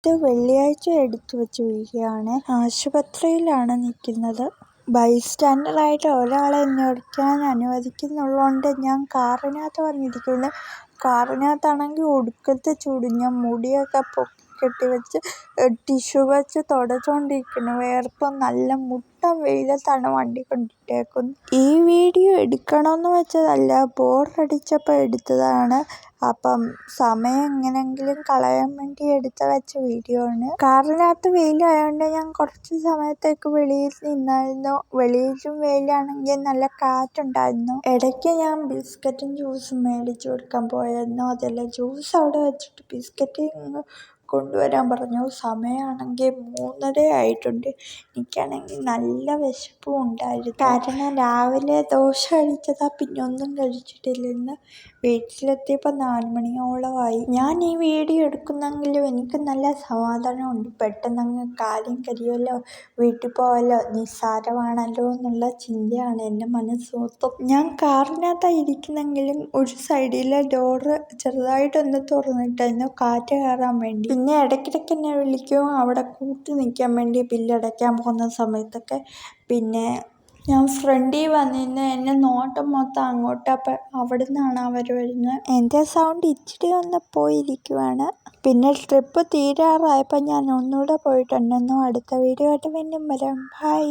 ഇത് വെള്ളിയാഴ്ച എടുത്തു വെച്ച വീഡിയോ ആണ്. ആശുപത്രിയിലാണ് നിൽക്കുന്നത്. ബൈസ്റ്റാൻഡറായിട്ട് ഒരാളെ നിർത്താൻ അനുവദിക്കുന്നുള്ളതുകൊണ്ട് ഞാൻ കാറിനകത്ത് വന്നിരിക്കുന്നു. കാറിനകത്താണെങ്കിൽ ഒടുക്കത്തെ ചൂട്. ഞാൻ മുടിയൊക്കെ പൊക്കിക്കെട്ടി വെച്ച് ടിഷ്യൂ വെച്ച് തുടച്ചുകൊണ്ടിരിക്കുന്നു. വേർപ്പം നല്ല മുട്ടൻ വെയിലത്താണ് വണ്ടി കൊണ്ടിട്ടേക്കുന്നത്. ഈ വീഡിയോ എടുക്കണമെന്ന് വെച്ചതല്ല, ബോറടിച്ചപ്പോൾ എടുത്തതാണ്. അപ്പം സമയം എങ്ങനെയെങ്കിലും കളയാൻ വേണ്ടി എടുത്ത് വെച്ച വീഡിയോ ആണ്. കാറിനകത്ത് വെയിലായതുകൊണ്ട് ഞാൻ കുറച്ച് സമയത്തേക്ക് വെളിയിൽ നിന്നായിരുന്നു. വെളിയിലും വെയിലാണെങ്കിൽ നല്ല കാറ്റുണ്ടായിരുന്നു. ഇടയ്ക്ക് ഞാൻ ബിസ്ക്കറ്റും ജ്യൂസും മേടിച്ചു കൊടുക്കാൻ പോയായിരുന്നു. അതല്ല, ജ്യൂസ് അവിടെ വെച്ചിട്ട് ബിസ്ക്കറ്റ് കൊണ്ടുവരാൻ പറഞ്ഞു. സമയമാണെങ്കിൽ 3:30 ആയിട്ടുണ്ട്. എനിക്കാണെങ്കിൽ നല്ല വിശപ്പും ഉണ്ടായിരുന്നു. കാരണം രാവിലെ ദോശ കഴിച്ചതാ, പിന്നെ ഒന്നും കഴിച്ചിട്ടില്ല. ഇന്ന് വീട്ടിലെത്തിയപ്പോൾ 4 മണിയോളമായി. ഞാൻ ഈ വീഡിയോ എടുക്കുന്നെങ്കിലും എനിക്ക് നല്ല സമാധാനമുണ്ട്. പെട്ടെന്നങ്ങ് കാര്യം കരിയല്ലോ, വീട്ടിൽ പോകാമല്ലോ, നിസ്സാരമാണല്ലോ എന്നുള്ള ചിന്തയാണ് എൻ്റെ മനസ്സ് മൊത്തം. ഞാൻ കാറിനകത്താണ് ഇരിക്കുന്നെങ്കിലും ഒരു സൈഡിലെ ഡോറ് ചെറുതായിട്ടൊന്ന് തുറന്നിട്ടായിരുന്നു, കാറ്റ് കയറാൻ വേണ്ടി. പിന്നെ ഇടയ്ക്കിടയ്ക്ക് എന്നെ വിളിക്കും അവിടെ കൂട്ടി നിൽക്കാൻ വേണ്ടി, ബില്ലടയ്ക്കാൻ പോകുന്ന സമയത്തൊക്കെ. പിന്നെ ഞാൻ ഫ്രണ്ടിൽ വന്നിരുന്ന് എൻ്റെ നോട്ടം മൊത്തം അങ്ങോട്ട്. അപ്പം അവിടെ നിന്നാണ് അവർ വരുന്നത്. എൻ്റെ സൗണ്ട് ഇച്ചിരി ഒന്ന് പോയിരിക്കുവാണ്. പിന്നെ ട്രിപ്പ് തീരാറായപ്പോൾ ഞാൻ ഒന്നുകൂടെ പോയിട്ടുണ്ടെന്നും. അടുത്ത വീഡിയോ ആയിട്ട് വീണ്ടും വരാം. ബൈ.